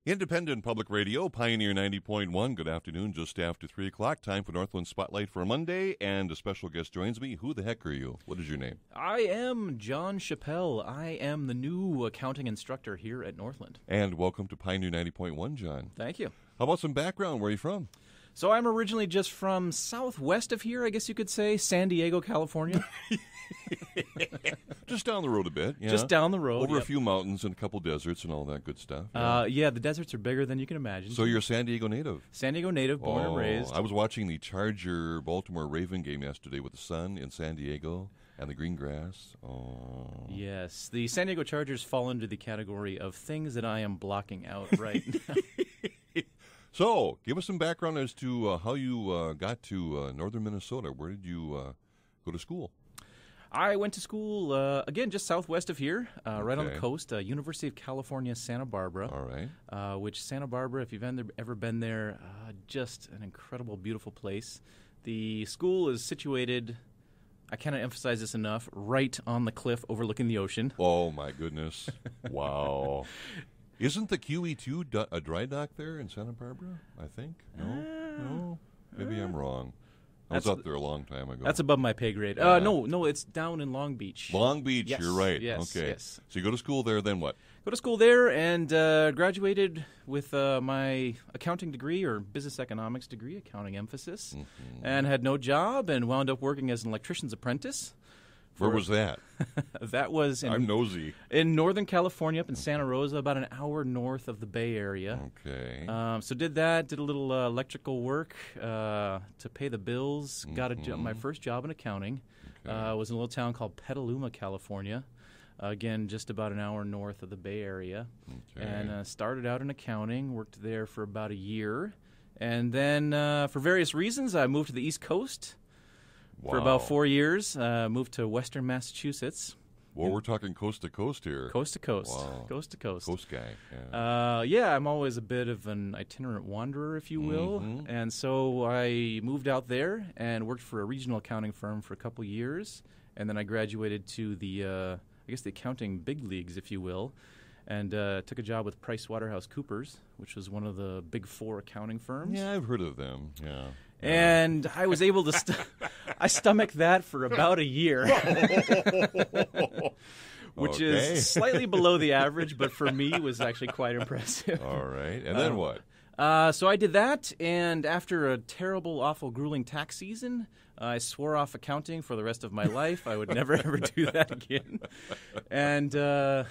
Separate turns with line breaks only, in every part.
Independent Public Radio, Pioneer 90.1. Good afternoon, just after 3 o'clock. Time for Northland Spotlight for Monday, and a special guest joins me. Who the heck are you? What is your name?
I am John Chappell. I am the new accounting instructor here at Northland.
And welcome to Pioneer 90.1, John.
Thank you.
How about some background? Where are you from?
So I'm originally just from southwest of here, I guess you could say, San Diego, California.
Just down the road a bit. Yeah.
Just down the road.
Over
yep.
a few mountains and a couple deserts and all that good stuff.
Yeah, the deserts are bigger than you can imagine.
So you're a San Diego native?
San Diego native, born and raised.
I was watching the Charger-Baltimore Raven game yesterday with the sun in San Diego and the green grass. Oh.
Yes, the San Diego Chargers fall into the category of things that I am blocking out right now.
So, give us some background as to how you got to northern Minnesota. Where did you go to school?
I went to school, again, just southwest of here, right on the coast, University of California, Santa Barbara.
All right.
Which Santa Barbara, if you've ever been there, just an incredible, beautiful place. The school is situated, I cannot emphasize this enough, right on the cliff overlooking the ocean.
Oh, my goodness. Wow. Isn't the QE2 a dry dock there in Santa Barbara, I think? No? Maybe I'm wrong. I was up there a long time ago.
That's above my pay grade. No, it's down in Long Beach.
Long Beach,
yes,
you're right.
Yes,
okay.
yes.
So you go to school there, then what?
Go to school there and graduated with my accounting degree or business economics degree, accounting emphasis, and had no job and wound up working as an electrician's apprentice.
Where was that?
That was
I'm nosy.
In Northern California, up in Santa Rosa, about an hour north of the Bay Area.
Okay.
So did that, did a little electrical work to pay the bills, got my first job in accounting. Was in a little town called Petaluma, California. Again, just about an hour north of the Bay Area.
Okay.
And started out in accounting, worked there for about a year. And then for various reasons, I moved to the East Coast.
Wow.
For about 4 years, moved to Western Massachusetts.
Well, we're talking coast to coast here.
Coast to coast.
Wow.
Coast to coast.
Coast guy.
Yeah. I'm always a bit of an itinerant wanderer, if you will. And so I moved out there and worked for a regional accounting firm for a couple years. And then I graduated to the accounting big leagues, if you will, and took a job with PricewaterhouseCoopers, which was one of the big four accounting firms.
Yeah, I've heard of them, yeah.
And I was able to I stomached that for about a year, which is slightly below the average, but for me was actually quite impressive.
All right. And then what?
So I did that, and after a terrible, awful, grueling tax season, I swore off accounting for the rest of my life. I would never, ever do that again. And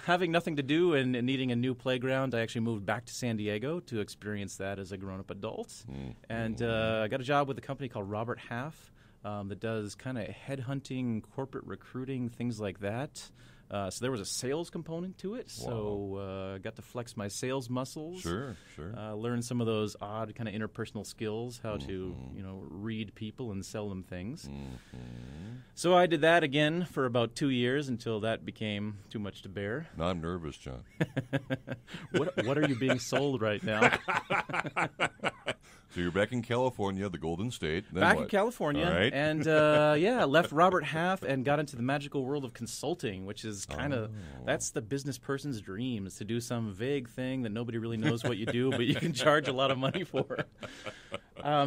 having nothing to do and needing a new playground, I actually moved back to San Diego to experience that as a grown-up adult. And I got a job with a company called Robert Half that does kind of headhunting, corporate recruiting, things like that. So there was a sales component to it, so I got to flex my sales muscles.
Sure.
Learn some of those odd kind of interpersonal skills, how to read people and sell them things. So I did that again for about 2 years until that became too much to bear.
Now I'm nervous, John.
What are you being sold right now?
So you're back in California, the Golden State. Then
back
what?
in California,
All right.
and left Robert Half and got into the magical world of consulting, which is kind of that's the business person's dream, is to do some vague thing that nobody really knows what you do, but you can charge a lot of money for.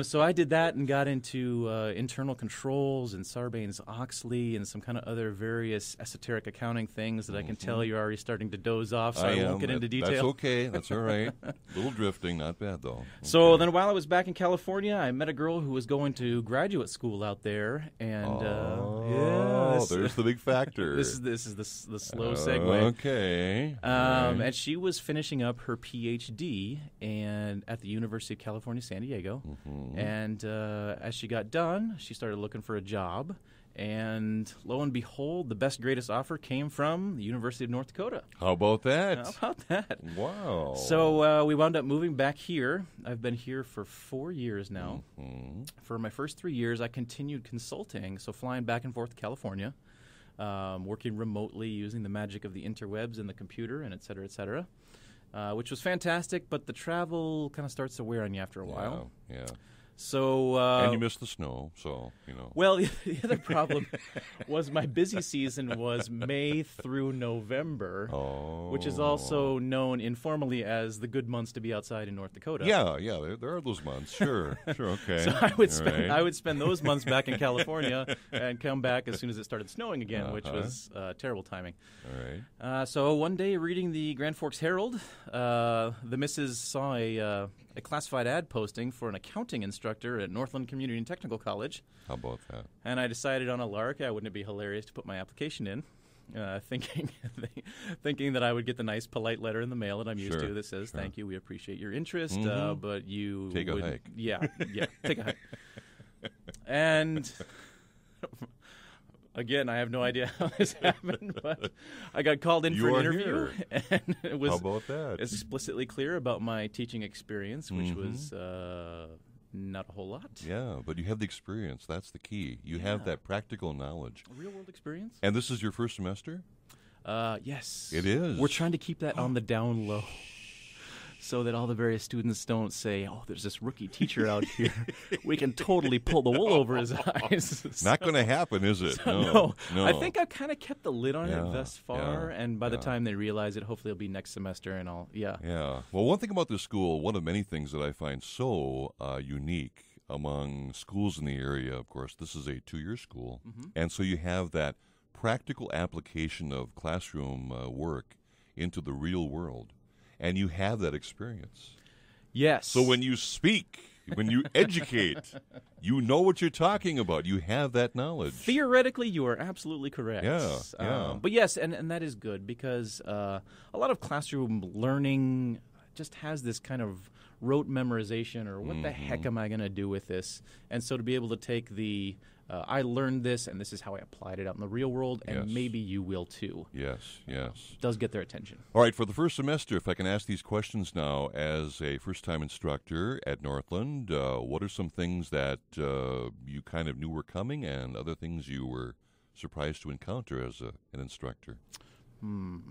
So I did that and got into internal controls and Sarbanes-Oxley and some kind of other various esoteric accounting things that I can tell you're already starting to doze off, so I won't get into detail.
That's okay. That's all right. A little drifting, not bad, though.
So then while I was back in California, I met a girl who was going to graduate school out there, and
there's the big factor.
This is the slow segue.
Okay.
And she was finishing up her PhD at the University of California, San Diego. And as she got done, she started looking for a job. And lo and behold, the best, greatest offer came from the University of North Dakota.
How about that?
How about that?
Wow.
So we wound up moving back here. I've been here for 4 years now. For my first 3 years, I continued consulting, so flying back and forth to California, working remotely using the magic of the interwebs and the computer, and et cetera, which was fantastic, but the travel kind of starts to wear on you after a while.
Yeah.
So
and you missed the snow, so,
Well, the other problem was my busy season was May through November, which is also known informally as the good months to be outside in North Dakota.
Yeah, there are those months. Sure, okay.
So I would spend those months back in California and come back as soon as it started snowing again, which was terrible timing.
All right.
So one day, reading the Grand Forks Herald, the missus saw a classified ad posting for an accounting instructor at Northland Community and Technical College.
How about that?
And I decided on a lark, wouldn't it be hilarious to put my application in, thinking that I would get the nice, polite letter in the mail that I'm used to that says, "Thank you, we appreciate your interest, but you
take a hike."
Yeah, take a hike. And again, I have no idea how this happened, but I got called in for an interview, and it was
How about that?
explicitly clear about my teaching experience, which was not a whole lot.
Yeah, but you have the experience. That's the key. You have that practical knowledge.
A real-world experience?
And this is your first semester?
Yes.
It is.
We're trying to keep that on the down low so that all the various students don't say, "Oh, there's this rookie teacher out here. We can totally pull the wool over his eyes."
Not going to happen, is it?
No. I think I've kind of kept the lid on it thus far,
yeah,
and by the time they realize it, hopefully it'll be next semester, and
Yeah. Well, one thing about this school, one of many things that I find so unique among schools in the area, of course, this is a 2-year school, and so you have that practical application of classroom work into the real world. And you have that experience.
Yes.
So when you speak, when you educate, you know what you're talking about. You have that knowledge.
Theoretically, you are absolutely correct.
Yeah.
But yes, and that is good because a lot of classroom learning just has this kind of rote memorization or what the heck am I going to do with this? And so to be able to take the I learned this, and this is how I applied it out in the real world, and maybe you will too.
Yes.
Does get their attention.
All right, for the first semester, if I can ask these questions now as a first-time instructor at Northland, what are some things that you kind of knew were coming and other things you were surprised to encounter as an instructor?
Being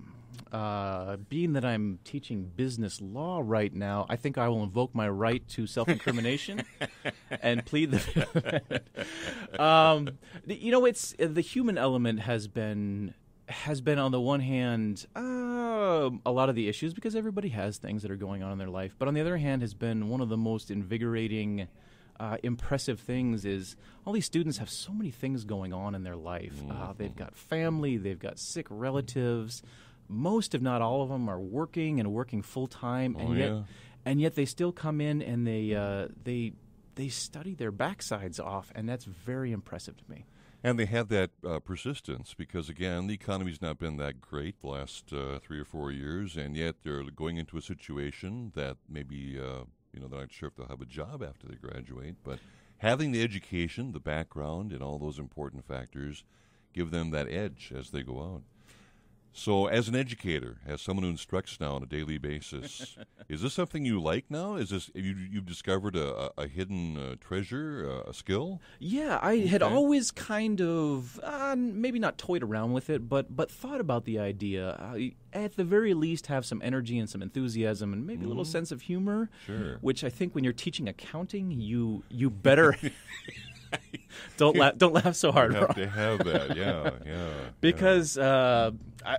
that I'm teaching business law right now, I think I will invoke my right to self-incrimination and plead the. It's the human element has been on the one hand a lot of the issues because everybody has things that are going on in their life, but on the other hand has been one of the most invigorating. Impressive things is all these students have so many things going on in their life. They've got family, they've got sick relatives. Most, if not all of them, are working full time, and yet they still come in and they study their backsides off, and that's very impressive to me.
And they have that persistence because, again, the economy's not been that great the last 3 or 4 years, and yet they're going into a situation that maybe they're not sure if they'll have a job after they graduate, but having the education, the background, and all those important factors give them that edge as they go out. So as an educator, as someone who instructs now on a daily basis, is this something you like now? Is this you've discovered a hidden treasure, a skill?
Yeah, I had always kind of, maybe not toyed around with it, but thought about the idea. At the very least, have some energy and some enthusiasm and maybe a little sense of humor, which I think when you're teaching accounting, you better... Don't laugh so hard.
You have to have that, yeah.
Because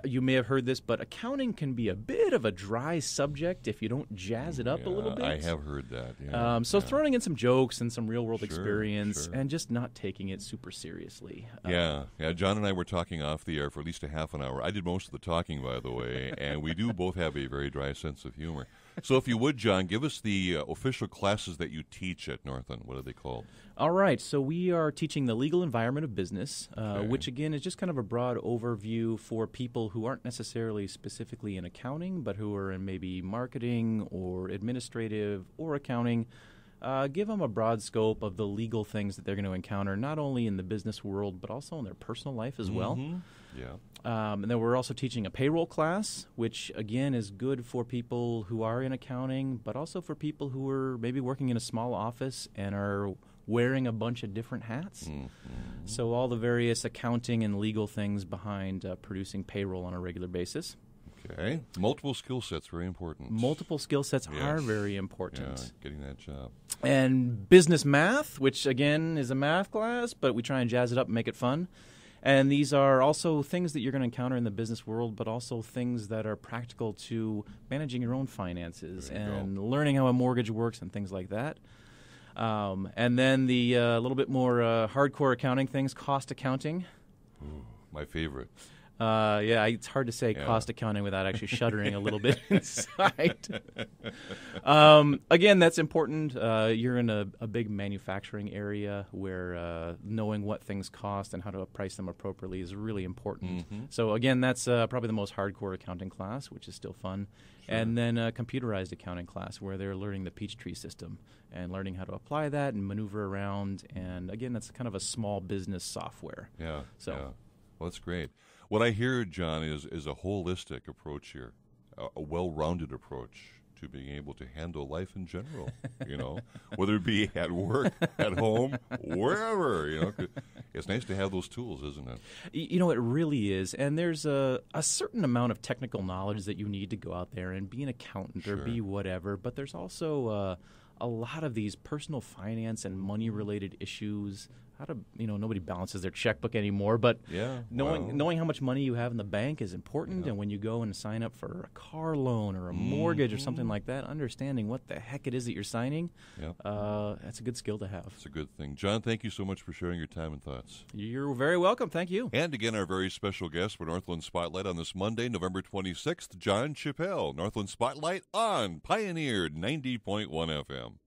you may have heard this, but accounting can be a bit of a dry subject if you don't jazz it up a little bit.
I have heard that.
So throwing in some jokes and some real world experience, and just not taking it super seriously.
Yeah. John and I were talking off the air for at least a half an hour. I did most of the talking, by the way, and we do both have a very dry sense of humor. So if you would, John, give us the official classes that you teach at Northland. What are they called?
All right. So we are teaching the legal environment of business, which, again, is just kind of a broad overview for people who aren't necessarily specifically in accounting, but who are in maybe marketing or administrative or accounting. Give them a broad scope of the legal things that they're going to encounter, not only in the business world, but also in their personal life as well.
Yeah.
And then we're also teaching a payroll class, which, again, is good for people who are in accounting, but also for people who are maybe working in a small office and are wearing a bunch of different hats. So all the various accounting and legal things behind producing payroll on a regular basis.
Okay. Multiple skill sets, very important.
Multiple skill sets
Yes.
are very important.
Yeah, getting that job.
And business math, which again is a math class, but we try and jazz it up and make it fun. And these are also things that you're going to encounter in the business world, but also things that are practical to managing your own finances
There you
and learning how a mortgage works and things like that. And then the little bit more hardcore accounting things, cost accounting.
Ooh, my favorite.
It's hard to say
Yeah.
cost accounting without actually shuddering a little bit inside. Again, that's important. You're in a big manufacturing area where knowing what things cost and how to price them appropriately is really important.
Mm-hmm.
So again, that's probably the most hardcore accounting class, which is still fun.
Sure.
And then a computerized accounting class where they're learning the Peachtree system and learning how to apply that and maneuver around. And again, that's kind of a small business software.
Yeah.
So-
yeah. Well, that's great. What I hear, John, is a holistic approach here, a well-rounded approach to being able to handle life in general, whether it be at work, at home, wherever, It's nice to have those tools, isn't it?
It really is. And there's a certain amount of technical knowledge that you need to go out there and be an accountant or
Sure.
be whatever. But there's also a lot of these personal finance and money-related issues. How to, nobody balances their checkbook anymore, but
Yeah.
knowing how much money you have in the bank is important.
Yeah.
And when you go and sign up for a car loan or a mortgage or something like that, understanding what the heck it is that you're signing,
Yeah.
that's a good skill to have.
It's a good thing. John, thank you so much for sharing your time and thoughts.
You're very welcome. Thank you.
And again, our very special guest for Northland Spotlight on this Monday, November 26th, John Chappell. Northland Spotlight on Pioneer 90.1 FM.